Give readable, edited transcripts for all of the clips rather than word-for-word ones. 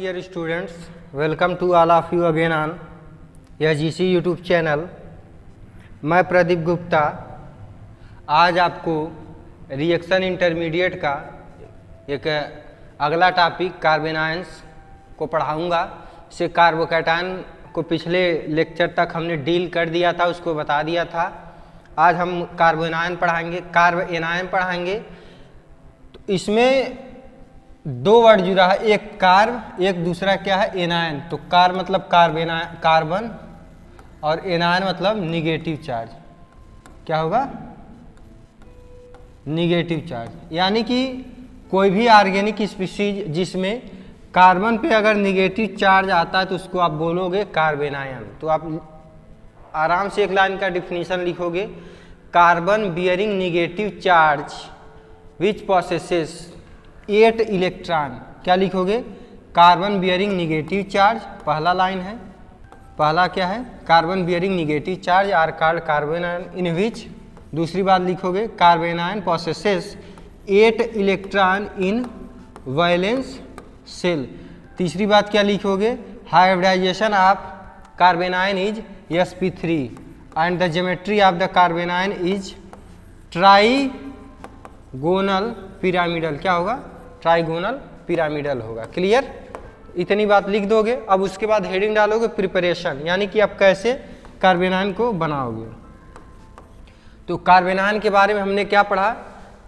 dear students, welcome to all of you again on GC YouTube channel. मैं प्रदीप गुप्ता आज आपको reaction intermediate का एक अगला टॉपिक कार्बेनायंस को पढ़ाऊंगा। से कार्बोकैटायन को पिछले लेक्चर तक हमने डील कर दिया था, उसको बता दिया था। आज हम कार्बोनायन पढ़ाएंगे, कार्बेनायन पढ़ाएंगे। तो इसमें दो वर्ड जुड़ा है, एक कार्ब, एक दूसरा क्या है एनायन। तो कार्ब मतलब कार्बन और एनायन मतलब निगेटिव चार्ज। क्या होगा? Negative charge. यानी कि कोई भी ऑर्गेनिक स्पीशीज जिसमें कार्बन पे अगर निगेटिव चार्ज आता है तो उसको आप बोलोगे कार्बेनायन। तो आप आराम से एक लाइन का डिफिनीशन लिखोगे, carbon bearing negative charge which possesses 8 electron. क्या लिखोगे? कार्बन बियरिंग निगेटिव चार्ज, पहला लाइन है। पहला क्या है? Carbon bearing negative charge are called carbanion in which. दूसरी बात लिखोगे, carbanion possesses 8 electron in valence shell. तीसरी बात क्या लिखोगे? Hybridization of carbanion is sp3 and the geometry of the carbanion is trigonal pyramidal. क्या होगा? ट्राइगोनल पिरामिडल होगा। क्लियर? इतनी बात लिख दोगे। अब उसके बाद हेडिंग डालोगे प्रिपरेशन, यानी कि आप कैसे कार्बेनायन को बनाओगे। तो कार्बेनायन के बारे में हमने क्या पढ़ा?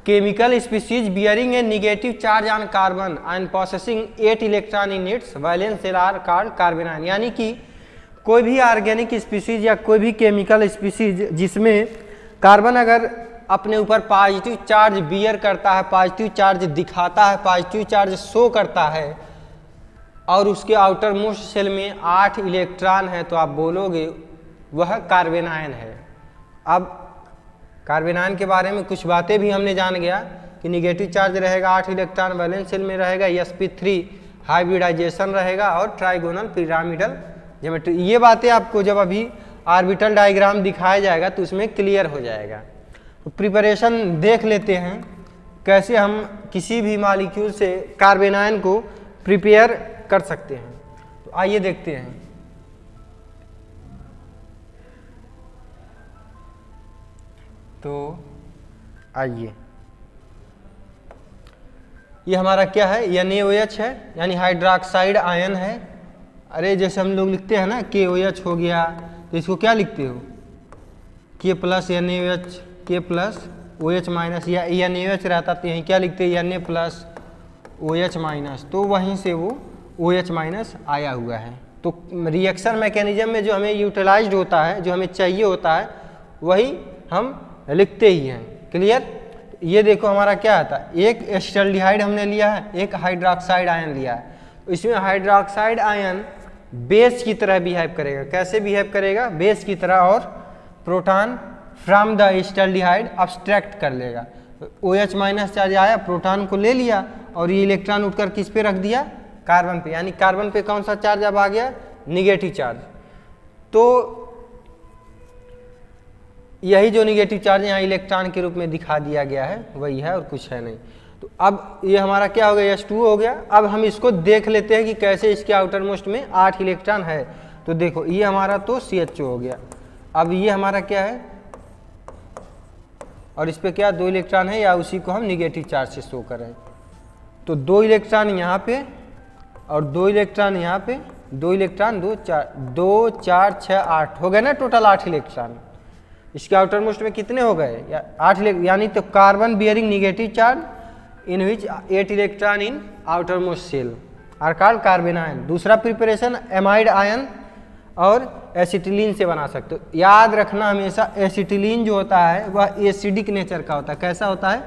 Chemical species bearing a negative charge on carbon and possessing 8 electron in its valence shell are called carbanion. यानी कि कोई भी ऑर्गेनिक स्पीशीज या कोई भी केमिकल स्पीशीज जिसमें कार्बन अगर अपने ऊपर पॉजिटिव चार्ज बियर करता है, पॉजिटिव चार्ज दिखाता है, पॉजिटिव चार्ज शो करता है और उसके आउटर मोस्ट शेल में 8 इलेक्ट्रॉन है, तो आप बोलोगे वह कार्बेनायन है। अब कार्बेनायन के बारे में कुछ बातें भी हमने जान गया कि निगेटिव चार्ज रहेगा, 8 इलेक्ट्रॉन वैलेंस शेल में रहेगा, sp3 हाइब्रिडाइजेशन रहेगा और ट्राइगोनल पिरामिडल ज्योमेट्री। ये बातें आपको जब अभी ऑर्बिटल डायग्राम दिखाया जाएगा तो उसमें क्लियर हो जाएगा। तो प्रिपरेशन देख लेते हैं कैसे हम किसी भी मॉलिक्यूल से कार्बेनायन को प्रिपेयर कर सकते हैं। तो आइए देखते हैं। तो आइए, ये हमारा क्या है? NaOH है, यानी हाइड्रोक्साइड आयन है। अरे जैसे हम लोग लिखते हैं ना KOH हो गया, तो इसको क्या लिखते हो? K plus NaOH, K plus OH minus, या NaOH रहता तो यहीं क्या लिखते हैं? Na plus OH minus. तो वहीं से वो OH माइनस आया हुआ है। तो रिएक्शन मैकेनिज्म में जो हमें यूटिलाइज्ड होता है, जो हमें चाहिए होता है, वही हम लिखते ही हैं। क्लियर? ये देखो हमारा क्या आता है, एक एसिटाल्डिहाइड हमने लिया है, एक हाइड्रोक्साइड आयन लिया है। इसमें हाइड्रोक्साइड आयन बेस की तरह बिहेव करेगा। कैसे बिहेव करेगा? बेस की तरह। और proton from the acetaldehyde abstract कर लेगा। OH माइनस चार्ज आया, प्रोटॉन को ले लिया और ये इलेक्ट्रॉन उठकर किस पे रख दिया? कार्बन पे। यानी कार्बन पे कौन सा चार्ज अब आ गया? Negative charge. तो यही जो निगेटिव चार्ज यहाँ इलेक्ट्रॉन के रूप में दिखा दिया गया है वही है और कुछ है नहीं। तो अब ये हमारा क्या हो गया? H2 हो गया। अब हम इसको देख लेते हैं कि कैसे इसके आउटर मोस्ट में 8 इलेक्ट्रॉन है। तो देखो ये हमारा तो CHO हो गया। अब ये हमारा क्या है? और इस पे क्या 2 इलेक्ट्रॉन है, या उसी को हम निगेटिव चार्ज से शो करें। तो 2 इलेक्ट्रॉन यहाँ पे और 2 इलेक्ट्रॉन यहाँ पे, 2 इलेक्ट्रॉन 2 4 6 8 हो गए ना, टोटल 8 इलेक्ट्रॉन। इसके आउटर मोस्ट में कितने हो गए? 8 यानी तो carbon bearing negative charge in which 8 electron in outermost shell are called carbanion. दूसरा प्रिपरेशन एमाइड आयन और एसिटिलीन से बना सकते हो। याद रखना हमेशा एसिटिलीन जो होता है वह एसिडिक नेचर का होता है। कैसा होता है?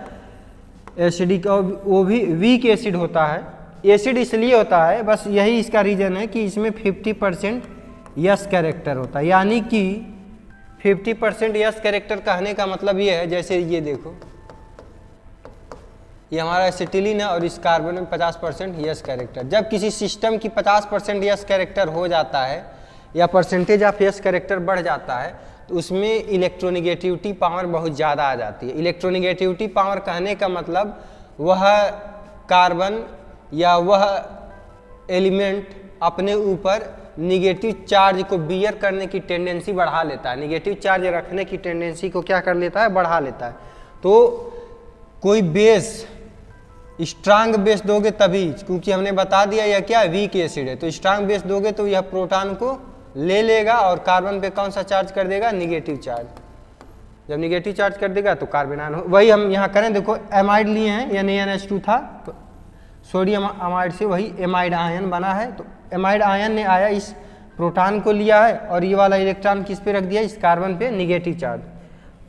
एसिडिक, और वो भी वीक एसिड होता है। एसिड इसलिए होता है, बस यही इसका रीजन है कि इसमें 50% यस कैरेक्टर होता है। यानी कि 50% यस कैरेक्टर कहने का मतलब ये है, जैसे ये देखो, ये हमारा एसिटिलीन है और इस कार्बन में 50% यस कैरेक्टर। जब किसी सिस्टम की 50% यस कैरेक्टर हो जाता है या परसेंटेज ऑफ यस कैरेक्टर बढ़ जाता है तो उसमें इलेक्ट्रोनिगेटिविटी पावर बहुत ज़्यादा आ जाती है। इलेक्ट्रोनिगेटिविटी पावर कहने का मतलब वह कार्बन या वह एलिमेंट अपने ऊपर निगेटिव चार्ज को बियर करने की टेंडेंसी बढ़ा लेता है, निगेटिव चार्ज रखने की टेंडेंसी को क्या कर लेता है, बढ़ा लेता है। तो कोई बेस, स्ट्रांग बेस दोगे तभी, क्योंकि हमने बता दिया यह क्या वीक एसिड है, तो स्ट्रांग बेस दोगे तो यह प्रोटॉन को ले लेगा और कार्बन पे कौन सा चार्ज कर देगा, निगेटिव चार्ज। जब निगेटिव चार्ज कर देगा तो कार्बन आयन, वही हम यहाँ करें, देखो एमाइड लिए हैं, NaNH2 था, तो सोडियम अमाइड से वही एमाइड आयन बना है, तो एमाइड आयन ने आया, इस प्रोटॉन को लिया है और ये वाला इलेक्ट्रॉन किस पे रख दिया, इस कार्बन पे निगेटिव चार्ज,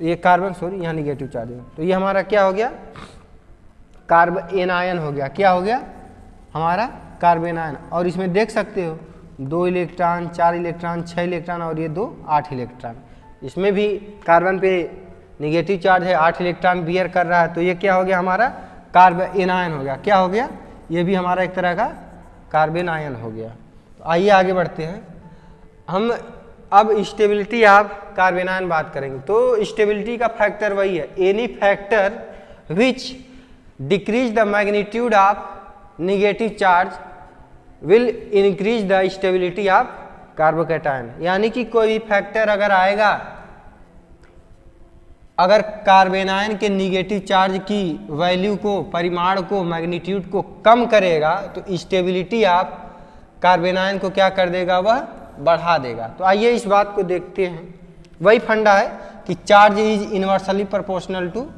ये कार्बन सॉरी यहाँ निगेटिव चार्ज है, तो ये हमारा क्या हो गया, कार्बन आयन हो गया, क्या हो गया हमारा कार्बन आयन। और इसमें देख सकते हो 2 इलेक्ट्रॉन, 4 इलेक्ट्रॉन, 6 इलेक्ट्रॉन और ये 2 8 इलेक्ट्रॉन, इसमें भी कार्बन पे निगेटिव चार्ज है, 8 इलेक्ट्रॉन बियर कर रहा है, तो ये क्या हो गया हमारा कार्बन आयन हो गया, क्या हो गया, ये भी हमारा एक तरह का कार्बन आयन हो गया। तो आइए आगे बढ़ते हैं, हम अब स्टेबिलिटी ऑफ कार्बन आयन बात करेंगे। तो स्टेबिलिटी का फैक्टर वही है, any factor which decrease the magnitude of negative charge will increase the stability of carbocation. यानी कि कोई भी फैक्टर अगर आएगा, अगर कार्बन आयन के निगेटिव चार्ज की वैल्यू को, परिमाण को, मैग्नीट्यूड को कम करेगा तो स्टेबिलिटी ऑफ कार्बन आयन को क्या कर देगा, वह बढ़ा देगा। तो आइए इस बात को देखते हैं, वही फंडा है कि charge is inversely proportional to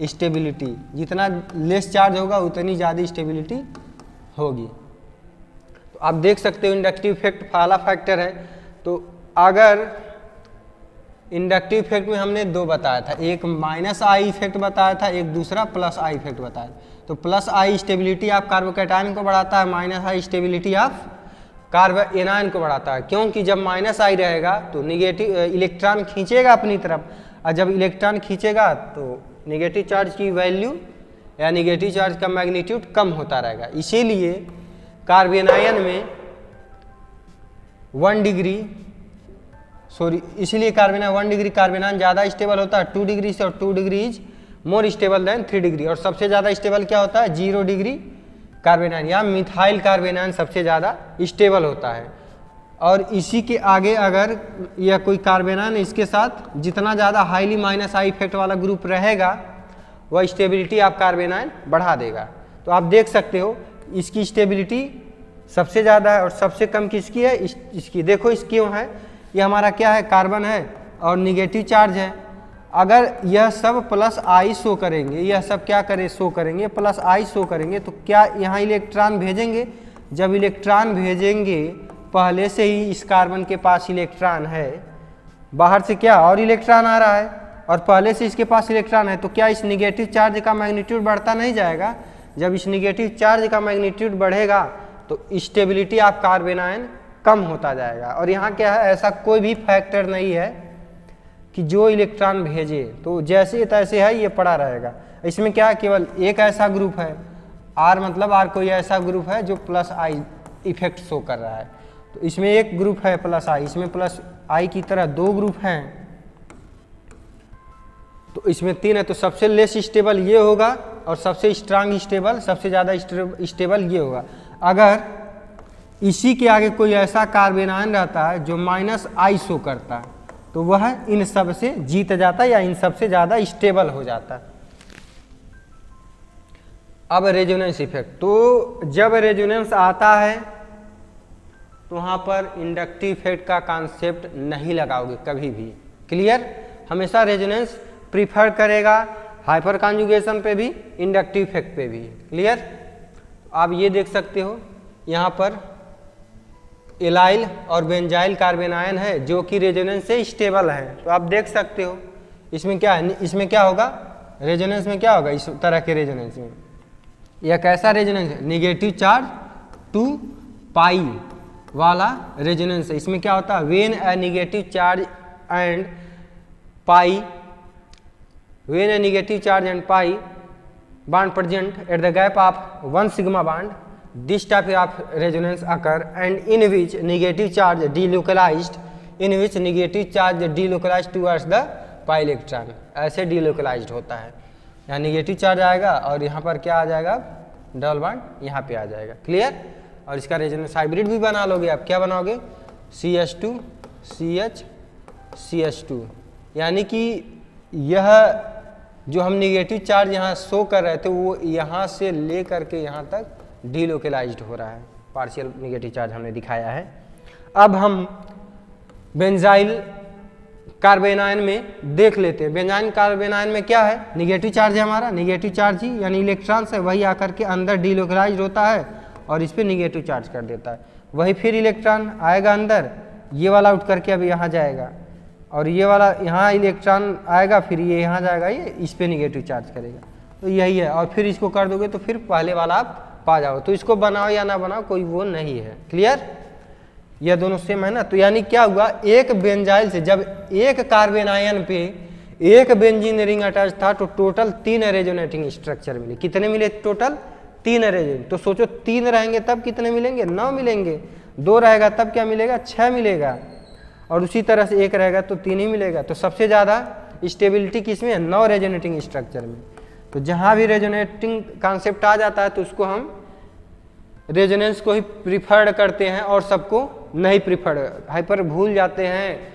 stability, जितना लेस चार्ज होगा उतनी ज़्यादा स्टेबिलिटी होगी। तो आप देख सकते हो इंडक्टिव इफेक्ट पहला फैक्टर है। तो अगर इंडक्टिव इफेक्ट में हमने 2 बताया था, एक -I इफेक्ट बताया था, एक दूसरा +I इफेक्ट बताया था। तो +I स्टेबिलिटी ऑफ कार्बोकैटायन को बढ़ाता है, -I stability of carbon ion को बढ़ाता है। क्योंकि जब -I रहेगा तो निगेटिव इलेक्ट्रॉन खींचेगा अपनी तरफ, और जब इलेक्ट्रॉन खींचेगा तो नेगेटिव चार्ज की वैल्यू या नेगेटिव चार्ज का मैग्नीट्यूड कम होता रहेगा। इसीलिए कार्बन आयन में 1 डिग्री इसीलिए कार्बन 1 डिग्री कार्बन आयन ज़्यादा स्टेबल होता है 2 डिग्री से, और 2 degree is more stable then 3 degree. और सबसे ज़्यादा स्टेबल क्या होता है, 0 डिग्री कार्बन आयन या मिथाइल कार्बन आयन सबसे ज़्यादा स्टेबल होता है। और इसी के आगे अगर यह कोई कार्बन आयन, इसके साथ जितना ज़्यादा हाईली -I इफेक्ट वाला ग्रुप रहेगा वह स्टेबिलिटी ऑफ कार्बन आयन बढ़ा देगा। तो आप देख सकते हो इसकी स्टेबिलिटी सबसे ज़्यादा है और सबसे कम किसकी है, इसकी। देखो इस क्यों है, ये हमारा क्या है, कार्बन है और निगेटिव चार्ज है। अगर यह सब +I शो करेंगे, यह सब क्या करें, शो करेंगे +I शो करेंगे, तो क्या यहाँ इलेक्ट्रॉन भेजेंगे, जब इलेक्ट्रॉन भेजेंगे, पहले से ही इस कार्बन के पास इलेक्ट्रॉन है, बाहर से क्या और इलेक्ट्रॉन आ रहा है और पहले से इसके पास इलेक्ट्रॉन है, तो क्या इस निगेटिव चार्ज का मैग्नीट्यूड बढ़ता नहीं जाएगा। जब इस निगेटिव चार्ज का मैग्नीट्यूड बढ़ेगा तो स्टेबिलिटी ऑफ कार्बन आयन कम होता जाएगा। और यहाँ क्या है, ऐसा कोई भी फैक्टर नहीं है कि जो इलेक्ट्रॉन भेजे तो जैसे तैसे है ये पड़ा रहेगा। इसमें क्या है, केवल एक ऐसा ग्रुप है, R मतलब R कोई ऐसा ग्रुप है जो +I इफेक्ट शो कर रहा है। तो इसमें एक ग्रुप है +I, इसमें +I की तरह 2 ग्रुप हैं, तो इसमें 3 है। तो सबसे लेस स्टेबल ये होगा और सबसे स्ट्रांग स्टेबल, सबसे ज़्यादा स्टेबल ये होगा। अगर इसी के आगे कोई ऐसा कार्बन आयन रहता है जो -I शो करता है तो वह इन सब से जीत जाता है या इन सब से ज़्यादा स्टेबल हो जाता है। अब रेजोनेंस इफेक्ट, तो जब रेजोनेंस आता है तो वहाँ पर इंडक्टिव इफेक्ट का कॉन्सेप्ट नहीं लगाओगे कभी भी, क्लियर। हमेशा रेजोनेंस प्रीफर करेगा हाइपर कॉन्जुगेशन पे भी, इंडक्टिव इफेक्ट पे भी, क्लियर। आप ये देख सकते हो यहाँ पर एलाइल और बेंजाइल कार्बन आयन है जो कि रेजोनेंस से स्टेबल है। तो आप देख सकते हो इसमें क्या है, इसमें क्या होगा, रेजोनेंस में क्या होगा, इस तरह के रेजोनेंस में यह कैसा रेजोनेंस है, निगेटिव चार्ज 2π वाला रेजोनेंस है। इसमें क्या होता है, when A negative charge and pi, when A negative charge and pi bond present at the gap of 1 sigma bond, this type of resonance occur and in which negative charge delocalized, in which negative charge delocalized towards the pi electron, ऐसे delocalized होता है। यहाँ negative charge आएगा और यहाँ पर क्या आ जाएगा, डबल बॉन्ड यहाँ पे आ जाएगा, क्लियर। और इसका रेजोनेंस हाइब्रिड भी बना लोगे आप। क्या बनाओगे? CH2 CH CH2, यानी कि यह जो हम निगेटिव चार्ज यहाँ शो कर रहे थे वो यहाँ से ले करके यहाँ तक डीलोकेलाइज्ड हो रहा है, पार्शियल निगेटिव चार्ज हमने दिखाया है। अब हम बेंजाइल कार्बेनायन में देख लेते हैं। बेंजाइल कार्बेनायन में क्या है? निगेटिव चार्ज है हमारा, निगेटिव चार्ज ही यानी इलेक्ट्रॉन्स है, वही आकर के अंदर डीलोकेलाइज्ड होता है और इस पर निगेटिव चार्ज कर देता है। वही फिर इलेक्ट्रॉन आएगा अंदर, ये वाला उठ करके अब यहाँ जाएगा और ये वाला यहाँ इलेक्ट्रॉन आएगा, फिर ये यहाँ जाएगा, ये इस पर निगेटिव चार्ज करेगा। तो यही है, और फिर इसको कर दोगे तो फिर पहले वाला आप पा जाओ। तो इसको बनाओ या ना बनाओ कोई वो नहीं है। क्लियर? यह दोनों सेम है ना। तो यानी क्या हुआ, एक बेंजाइल से जब एक कार्बेनायन पे एक बेंजीन रिंग अटैच था तो टोटल 3 रेजोनेटिंग स्ट्रक्चर मिले। कितने मिले टोटल? 3 रेजोनेटिंग। तो सोचो 3 रहेंगे तब कितने मिलेंगे? 9 मिलेंगे। 2 रहेगा तब क्या मिलेगा? 6 मिलेगा। और उसी तरह से 1 रहेगा तो 3 ही मिलेगा। तो सबसे ज़्यादा स्टेबिलिटी किसमें है? 9 रेजोनेटिंग स्ट्रक्चर में। तो जहाँ भी रेजोनेटिंग कॉन्सेप्ट आ जाता है तो उसको हम रेजोनेंस को ही प्रिफर्ड करते हैं और सबको नहीं प्रिफर्ड, हाइपर भूल जाते हैं,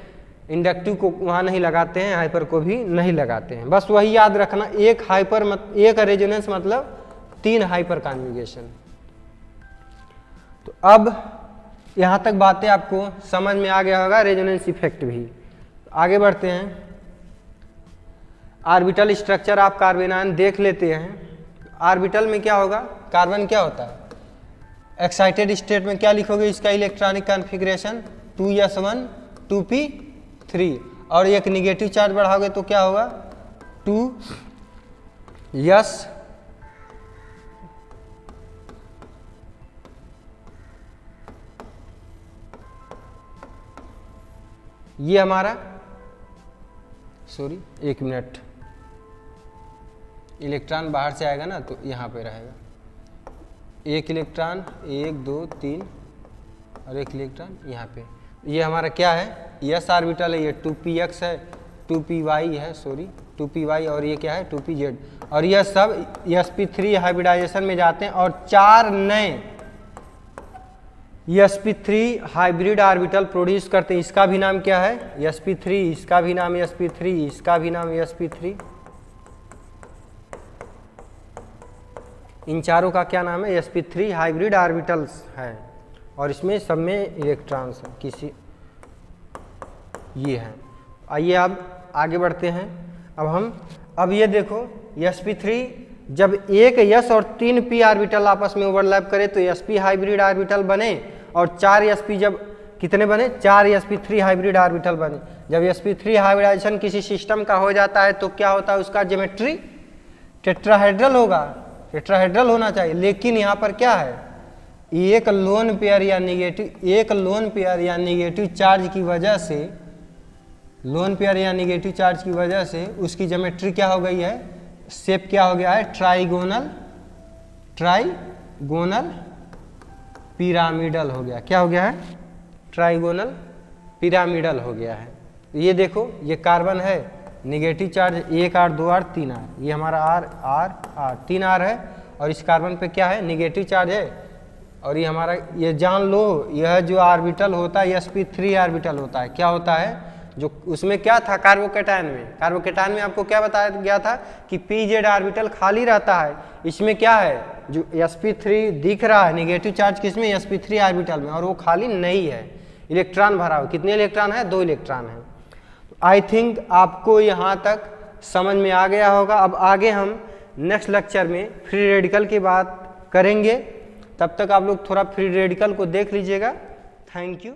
इंडक्टिव को वहाँ नहीं लगाते हैं, हाइपर को भी नहीं लगाते हैं। बस वही याद रखना, एक रेजोनेंस मतलब 3 हाइपर कॉन्जुगेशन। तो अब यहाँ तक बातें आपको समझ में आ गया होगा, रेजोनेंस इफेक्ट भी। आगे बढ़ते हैं। ऑर्बिटल स्ट्रक्चर आप कार्बेनायन देख लेते हैं। ऑर्बिटल में क्या होगा? कार्बन क्या होता है? एक्साइटेड स्टेट में क्या लिखोगे? इसका इलेक्ट्रॉनिक कॉन्फ़िगरेशन 2s1 2p3, और एक निगेटिव चार्ज बढ़ाओगे तो क्या होगा? 2s ये हमारा, सॉरी 1 मिनट, इलेक्ट्रॉन बाहर से आएगा ना तो यहाँ पे रहेगा। 1 इलेक्ट्रॉन 1 2 3 और 1 इलेक्ट्रॉन यहाँ पे। ये हमारा क्या है? s ऑर्बिटल है, ये 2px है, 2py है, सॉरी 2py, और ये क्या है? 2pz। और यह सब sp3 हाइब्रिडाइजेशन में जाते हैं और 4 नए sp3 हाइब्रिड ऑर्बिटल प्रोड्यूस करते हैं। इसका भी नाम क्या है? sp3, इसका भी नाम sp3, इसका भी नाम sp3। इन चारों का क्या नाम है? sp3 हाइब्रिड ऑर्बिटल्स है, और इसमें सब में इलेक्ट्रॉन्स हैं किसी, ये हैं। आइए अब आगे बढ़ते हैं। अब ये देखो, sp3 जब एक s और 3 p ऑर्बिटल आपस में ओवरलैप करे तो sp हाइब्रिड ऑर्बिटल बने, और 4 sp जब कितने बने? 4 sp3 हाइब्रिड ऑर्बिटल बने। जब sp3 हाइब्रिडाइजेशन किसी सिस्टम का हो जाता है तो क्या होता है? उसका ज्योमेट्री टेट्राहेड्रल होगा, टेट्राहेड्रल होना चाहिए। लेकिन यहाँ पर क्या है? एक लोन पेयर या निगेटिव चार्ज की वजह से, लोन पेयर या निगेटिव चार्ज की वजह से उसकी ज्योमेट्री क्या हो गई है? शेप क्या हो गया है? ट्राइगोनल पिरामिडल हो गया। क्या हो गया है? ट्राइगोनल पिरामिडल हो गया है। ये देखो, ये कार्बन है, negative charge 1 R 2 R 3 R, ये हमारा R 3 R है, और इस कार्बन पे क्या है? निगेटिव चार्ज है। और ये हमारा, ये जान लो, यह जो ऑर्बिटल होता है sp3 ऑर्बिटल होता है। क्या होता है? जो उसमें क्या था कार्बोकेटायन में आपको क्या बताया गया था कि pz ऑर्बिटल खाली रहता है। इसमें क्या है? जो sp3 दिख रहा है निगेटिव चार्ज किसमें? sp3 ऑर्बिटल में, और वो खाली नहीं है, इलेक्ट्रॉन भरा हुआ। कितने इलेक्ट्रॉन है? 2 इलेक्ट्रॉन है। आई थिंक आपको यहाँ तक समझ में आ गया होगा। अब आगे हम नेक्स्ट लेक्चर में फ्री रेडिकल की बात करेंगे। तब तक आप लोग थोड़ा फ्री रेडिकल को देख लीजिएगा। Thank you.